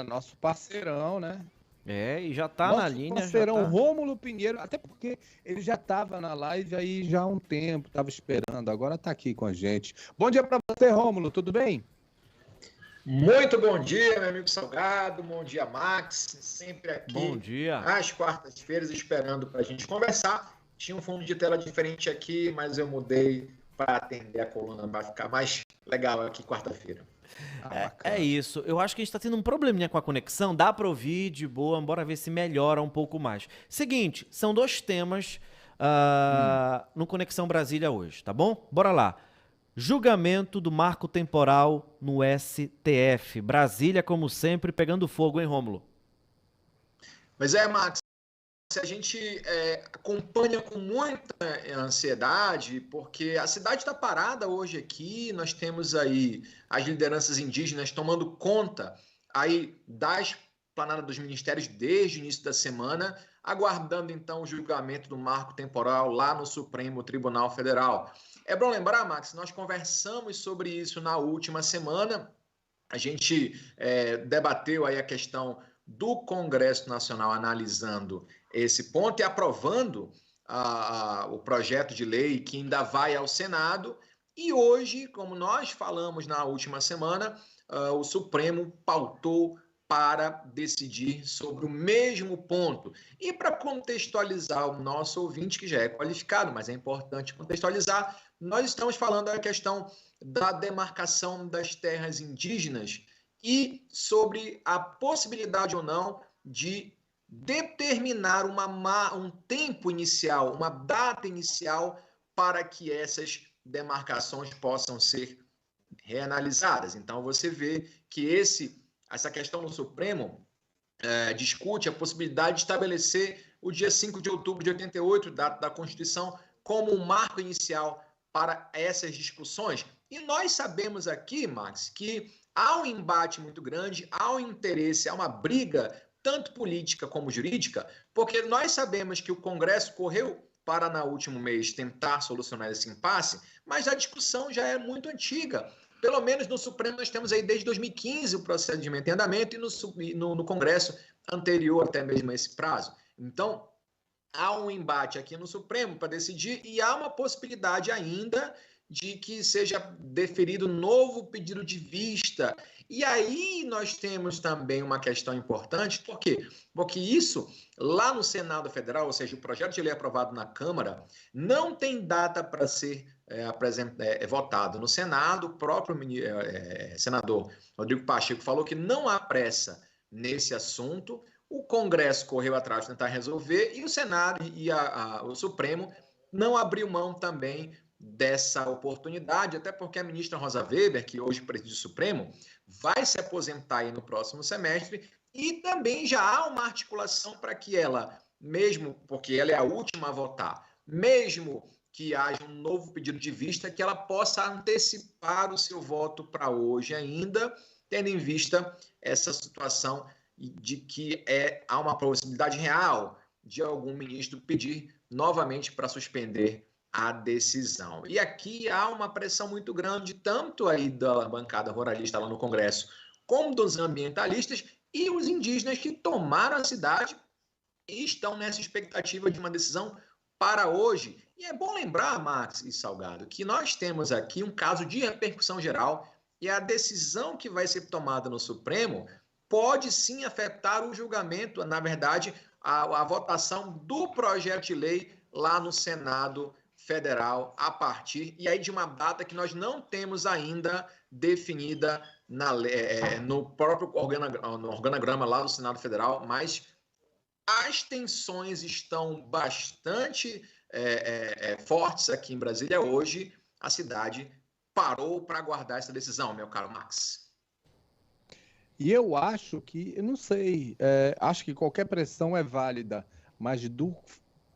Nosso parceirão, né? E já tá Nosso na linha. Parceirão Rômulo Pinheiro, até porque ele já estava na live aí já há um tempo, estava esperando, agora está aqui com a gente. Bom dia para você, Rômulo, tudo bem? Muito bom dia, meu amigo Salgado, bom dia, Max, sempre aqui bom dia. às quartas-feiras esperando para a gente conversar. Tinha um fundo de tela diferente aqui, mas eu mudei para atender a coluna, para ficar mais legal aqui quarta-feira. É isso, eu acho que a gente tá tendo um probleminha com a conexão, dá pra ouvir de boa, bora ver se melhora um pouco mais. Seguinte, são 2 temas no Conexão Brasília hoje, tá bom? Bora lá. Julgamento do marco temporal no STF. Brasília, como sempre, pegando fogo, hein, Rômulo? Mas Max, a gente acompanha com muita ansiedade, porque a cidade está parada hoje aqui, nós temos aí as lideranças indígenas tomando conta aí das planadas dos ministérios desde o início da semana, aguardando então o julgamento do marco temporal lá no Supremo Tribunal Federal. É bom lembrar, Max, nós conversamos sobre isso na última semana, a gente debateu aí a questão do Congresso Nacional analisando esse ponto e aprovando o projeto de lei que ainda vai ao Senado. E hoje, como nós falamos na última semana, o Supremo pautou para decidir sobre o mesmo ponto. E para contextualizar o nosso ouvinte, que já é qualificado, mas é importante contextualizar, nós estamos falando da questão da demarcação das terras indígenas e sobre a possibilidade ou não de determinar um tempo inicial, uma data inicial para que essas demarcações possam ser reanalisadas. Então, você vê que essa questão no Supremo discute a possibilidade de estabelecer o dia 5 de outubro de 88, data da Constituição, como um marco inicial para essas discussões. E nós sabemos aqui, Max, que há um embate muito grande, há um interesse, há uma briga, tanto política como jurídica, porque nós sabemos que o Congresso correu para, no último mês, tentar solucionar esse impasse, mas a discussão já é muito antiga. Pelo menos no Supremo nós temos aí desde 2015 o procedimento em andamento e no Congresso anterior até mesmo a esse prazo. Então, há um embate aqui no Supremo para decidir e há uma possibilidade ainda de que seja deferido novo pedido de vista. E aí nós temos também uma questão importante, por quê? Porque isso, lá no Senado Federal, ou seja, o projeto de lei aprovado na Câmara, não tem data para ser votado. No Senado, o próprio senador Rodrigo Pacheco falou que não há pressa nesse assunto, o Congresso correu atrás de tentar resolver e o Senado e o Supremo não abriu mão também dessa oportunidade, até porque a ministra Rosa Weber, que hoje preside o Supremo, vai se aposentar aí no próximo semestre e também já há uma articulação para que ela, mesmo porque ela é a última a votar, mesmo que haja um novo pedido de vista, que ela possa antecipar o seu voto para hoje ainda, tendo em vista essa situação de que há uma possibilidade real de algum ministro pedir novamente para suspender a decisão. E aqui há uma pressão muito grande, tanto aí da bancada ruralista lá no Congresso, como dos ambientalistas e os indígenas que tomaram a cidade e estão nessa expectativa de uma decisão para hoje. E é bom lembrar, Max e Salgado, que nós temos aqui um caso de repercussão geral e a decisão que vai ser tomada no Supremo pode sim afetar o julgamento, na verdade, a votação do projeto de lei lá no Senado Federal a partir, e aí de uma data que nós não temos ainda definida no próprio organograma lá do Senado Federal, mas as tensões estão bastante fortes aqui em Brasília hoje. A cidade parou para aguardar essa decisão, meu caro Max. E eu acho que, eu não sei, acho que qualquer pressão é válida, mas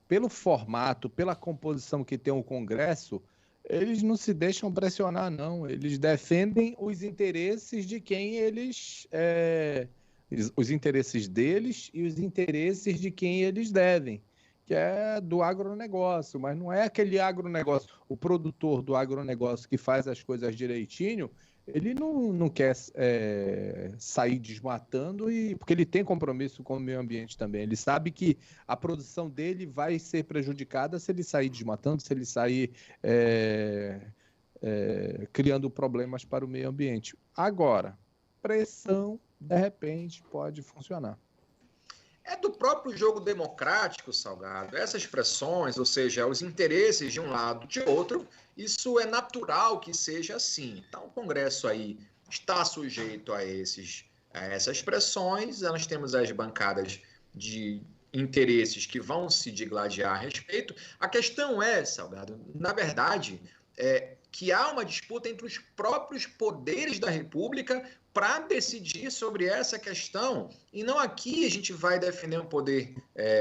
pelo formato, pela composição que tem o Congresso, eles não se deixam pressionar, não. Eles defendem os interesses de quem os interesses deles e os interesses de quem eles devem, que é do agronegócio, mas não é aquele agronegócio, o produtor do agronegócio que faz as coisas direitinho, ele não quer sair desmatando, porque ele tem compromisso com o meio ambiente também. Ele sabe que a produção dele vai ser prejudicada se ele sair desmatando, se ele sair criando problemas para o meio ambiente. Agora, pressão, de repente, pode funcionar. É do próprio jogo democrático, Salgado. Essas pressões, ou seja, os interesses de um lado de outro, isso é natural que seja assim. Então, o Congresso aí está sujeito a essas pressões. Nós temos as bancadas de interesses que vão se digladiar a respeito. A questão é, Salgado, na verdade, que há uma disputa entre os próprios poderes da República para decidir sobre essa questão. E não aqui a gente vai defender um poder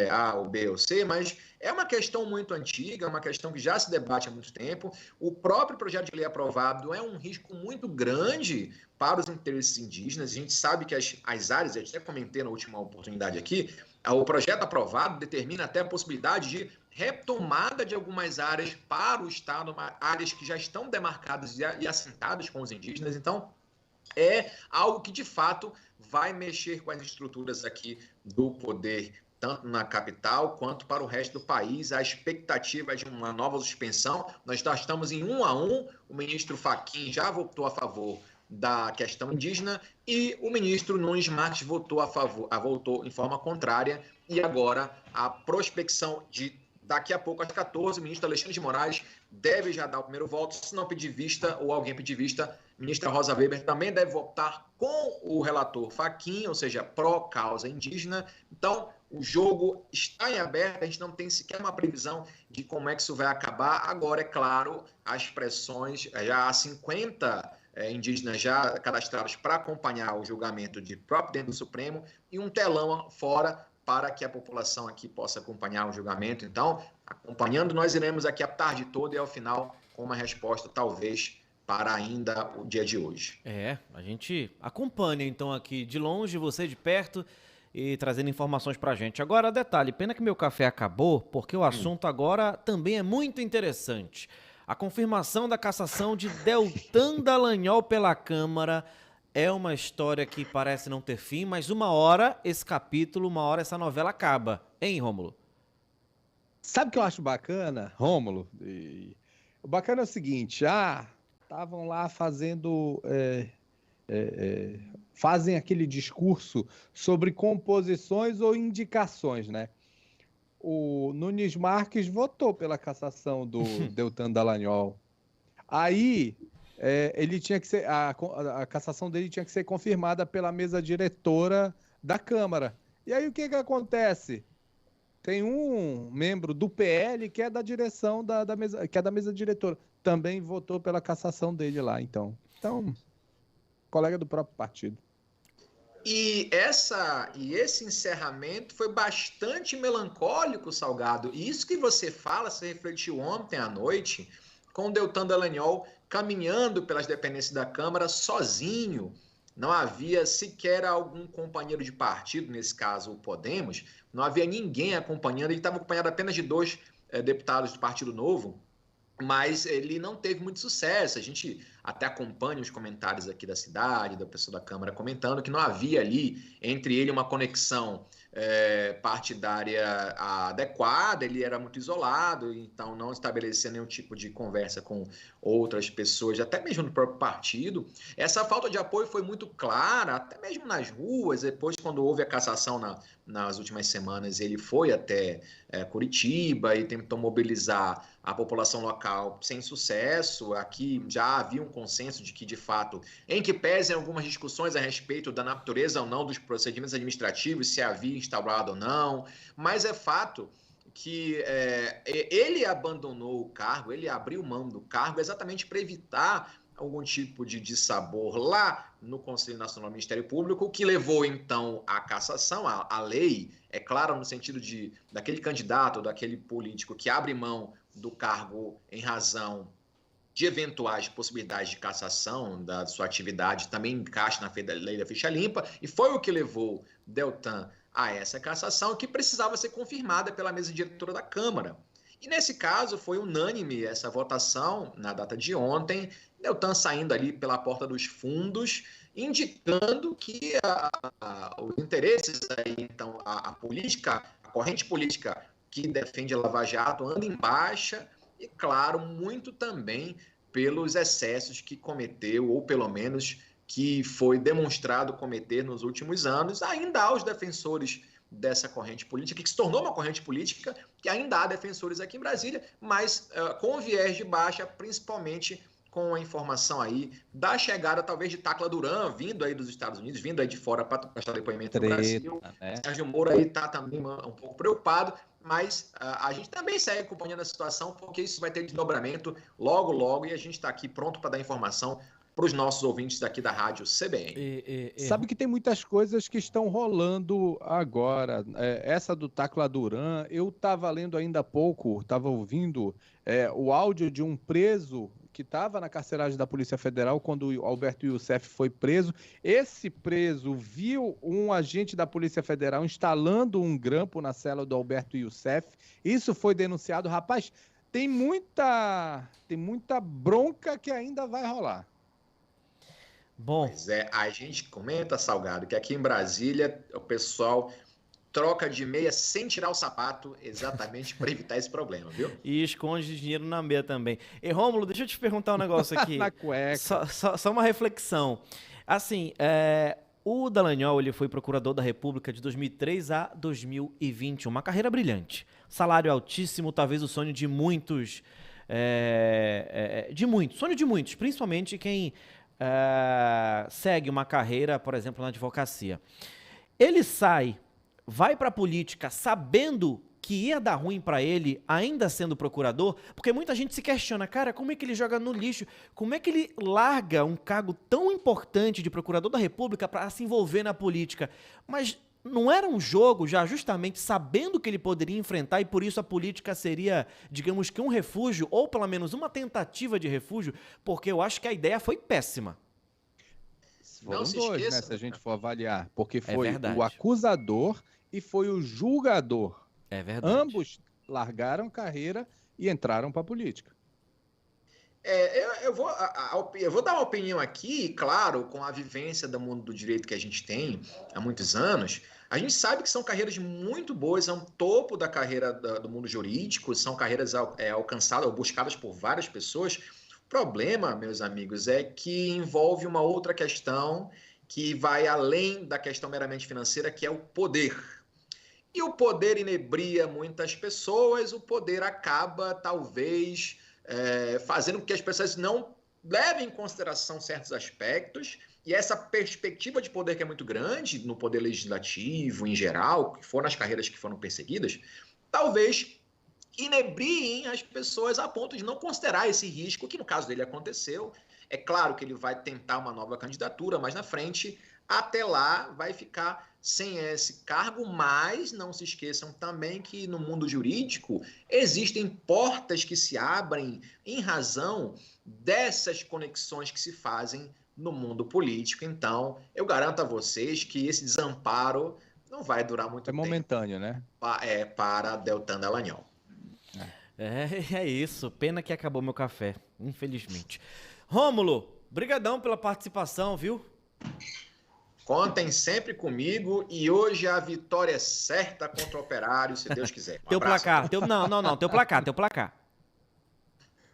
A, ou B ou C, mas é uma questão muito antiga, uma questão que já se debate há muito tempo. O próprio projeto de lei aprovado é um risco muito grande para os interesses indígenas. A gente sabe que as áreas, eu até comentei na última oportunidade aqui, o projeto aprovado determina até a possibilidade de retomada de algumas áreas para o Estado, áreas que já estão demarcadas e assentadas com os indígenas. Então, é algo que, de fato, vai mexer com as estruturas aqui do poder, tanto na capital quanto para o resto do país. A expectativa é de uma nova suspensão. Nós já estamos em 1-1. O ministro Fachin já votou a favor da questão indígena e o ministro Nunes Marques votou votou em forma contrária. E agora a prospecção de daqui a pouco, às 14, o ministro Alexandre de Moraes deve já dar o primeiro voto. Se não pedir vista ou alguém pedir vista, a ministra Rosa Weber também deve votar com o relator Fachin, ou seja, pró-causa indígena. Então, o jogo está em aberto, a gente não tem sequer uma previsão de como é que isso vai acabar. Agora, é claro, as pressões, já há 50 indígenas já cadastrados para acompanhar o julgamento próprio dentro do Supremo e um telão fora para que a população aqui possa acompanhar o julgamento. Então, acompanhando, nós iremos aqui a tarde toda e ao final com uma resposta, talvez, para ainda o dia de hoje. A gente acompanha, então, aqui de longe, você de perto e trazendo informações pra gente. Agora, detalhe, pena que meu café acabou, porque o assunto agora também é muito interessante. A confirmação da cassação de Deltan Dallagnol pela Câmara é uma história que parece não ter fim, mas uma hora esse capítulo, uma hora essa novela acaba. Hein, Rômulo? Sabe o que eu acho bacana, Rômulo? O bacana é o seguinte, estavam lá fazendo... fazem aquele discurso sobre composições ou indicações, né? O Nunes Marques votou pela cassação do Deltan Dallagnol. Aí... ele tinha que ser a cassação dele tinha que ser confirmada pela mesa diretora da Câmara. E aí o que acontece? Tem um membro do PL que é da direção da mesa, que é da mesa diretora, também votou pela cassação dele lá, então, colega do próprio partido. E esse encerramento foi bastante melancólico, Salgado. E isso que você fala, você refletiu ontem à noite, com o Deltan Dallagnol caminhando pelas dependências da Câmara sozinho. Não havia sequer algum companheiro de partido, nesse caso o Podemos, não havia ninguém acompanhando, ele estava acompanhado apenas de 2 deputados do Partido Novo, mas ele não teve muito sucesso. A gente até acompanha os comentários aqui da cidade, da pessoa da Câmara comentando que não havia ali entre ele uma conexão partidária adequada, ele era muito isolado, então não estabelecia nenhum tipo de conversa com outras pessoas, até mesmo no próprio partido. Essa falta de apoio foi muito clara, até mesmo nas ruas. Depois, quando houve a cassação nas últimas semanas, ele foi até Curitiba e tentou mobilizar a população local sem sucesso. Aqui já havia um consenso de que, de fato, em que pesem algumas discussões a respeito da natureza ou não dos procedimentos administrativos, se havia instaurado ou não, mas é fato que ele abandonou o cargo, ele abriu mão do cargo exatamente para evitar algum tipo de dissabor lá no Conselho Nacional do Ministério Público, o que levou, então, à cassação. A lei é clara no sentido daquele candidato, daquele político que abre mão do cargo em razão de eventuais possibilidades de cassação da sua atividade, também encaixa na lei da ficha limpa, e foi o que levou Deltan a essa cassação, que precisava ser confirmada pela mesa diretora da Câmara. E nesse caso foi unânime essa votação na data de ontem, Deltan saindo ali pela porta dos fundos, indicando que os interesses aí, então, a política, a corrente política que defende a Lava Jato anda em baixa e, claro, muito também pelos excessos que cometeu, ou pelo menos que foi demonstrado cometer nos últimos anos. Ainda há os defensores dessa corrente política, que se tornou uma corrente política, que ainda há defensores aqui em Brasília, mas com viés de baixa, principalmente com a informação aí da chegada, talvez, de Tacla Duran, vindo aí dos Estados Unidos, vindo aí de fora para prestar depoimento no Brasil. Né? Sérgio Moro aí está também um pouco preocupado, mas a gente também segue acompanhando a situação, porque isso vai ter desdobramento logo, logo, e a gente está aqui pronto para dar informação para os nossos ouvintes daqui da Rádio CBN. Sabe que tem muitas coisas que estão rolando agora. Essa do Tacla Duran, eu estava lendo ainda há pouco, estava ouvindo o áudio de um preso que estava na carceragem da Polícia Federal quando o Alberto Youssef foi preso. Esse preso viu um agente da Polícia Federal instalando um grampo na cela do Alberto Youssef. Isso foi denunciado. Rapaz, tem muita bronca que ainda vai rolar. Bom. Pois a gente comenta, Salgado, que aqui em Brasília o pessoal troca de meia sem tirar o sapato, exatamente para evitar esse problema, viu? E esconde dinheiro na meia também. E Rômulo, deixa eu te perguntar um negócio aqui. Na cueca. Só uma reflexão. Assim, o Dallagnol, ele foi procurador da República de 2003 a 2020, uma carreira brilhante. Salário altíssimo, talvez o sonho de muitos, sonho de muitos, principalmente quem segue uma carreira, por exemplo, na advocacia. Ele vai para a política sabendo que ia dar ruim para ele, ainda sendo procurador, porque muita gente se questiona, cara, como é que ele joga no lixo? Como é que ele larga um cargo tão importante de procurador da República para se envolver na política? Mas não era um jogo já justamente sabendo que ele poderia enfrentar e por isso a política seria, digamos que um refúgio, ou pelo menos uma tentativa de refúgio, porque eu acho que a ideia foi péssima. Foram dois, né, se a gente for avaliar, porque foi o acusador e foi o julgador. É verdade. Ambos largaram carreira e entraram para a política. Eu vou dar uma opinião aqui, claro, com a vivência do mundo do direito que a gente tem há muitos anos. A gente sabe que são carreiras muito boas, são topo da carreira do mundo jurídico, são carreiras alcançadas ou buscadas por várias pessoas. O problema, meus amigos, é que envolve uma outra questão que vai além da questão meramente financeira, que é o poder. E o poder inebria muitas pessoas, o poder acaba, talvez, fazendo com que as pessoas não levem em consideração certos aspectos, e essa perspectiva de poder que é muito grande, no poder legislativo, em geral, que foram as carreiras que foram perseguidas, talvez inebriem as pessoas a ponto de não considerar esse risco, que no caso dele aconteceu. É claro que ele vai tentar uma nova candidatura, mas na frente, até lá, vai ficar sem esse cargo, mas não se esqueçam também que no mundo jurídico existem portas que se abrem em razão dessas conexões que se fazem no mundo político. Então, eu garanto a vocês que esse desamparo não vai durar muito tempo. É momentâneo, né? Para Deltan Dallagnol. É isso. Pena que acabou meu café, infelizmente. Rômulo, brigadão pela participação, viu? Contem sempre comigo e hoje a vitória é certa contra o Operário, se Deus quiser. Teu placar. Não, teu placar.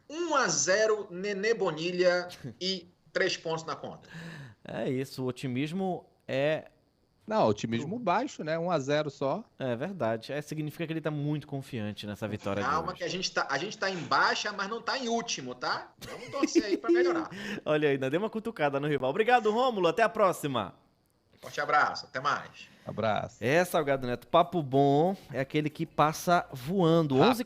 1-0, Nenê Bonilha e 3 pontos na conta. É isso, o otimismo Não, otimismo baixo, né? 1-0 só. É verdade. Significa que ele tá muito confiante nessa vitória de hoje. Calma que a gente tá em baixa, mas não tá em último, tá? Vamos torcer aí pra melhorar. Olha aí, ainda deu uma cutucada no rival. Obrigado, Rômulo. Até a próxima. Forte abraço. Até mais. Abraço. Salgado Neto. Papo bom é aquele que passa voando. 11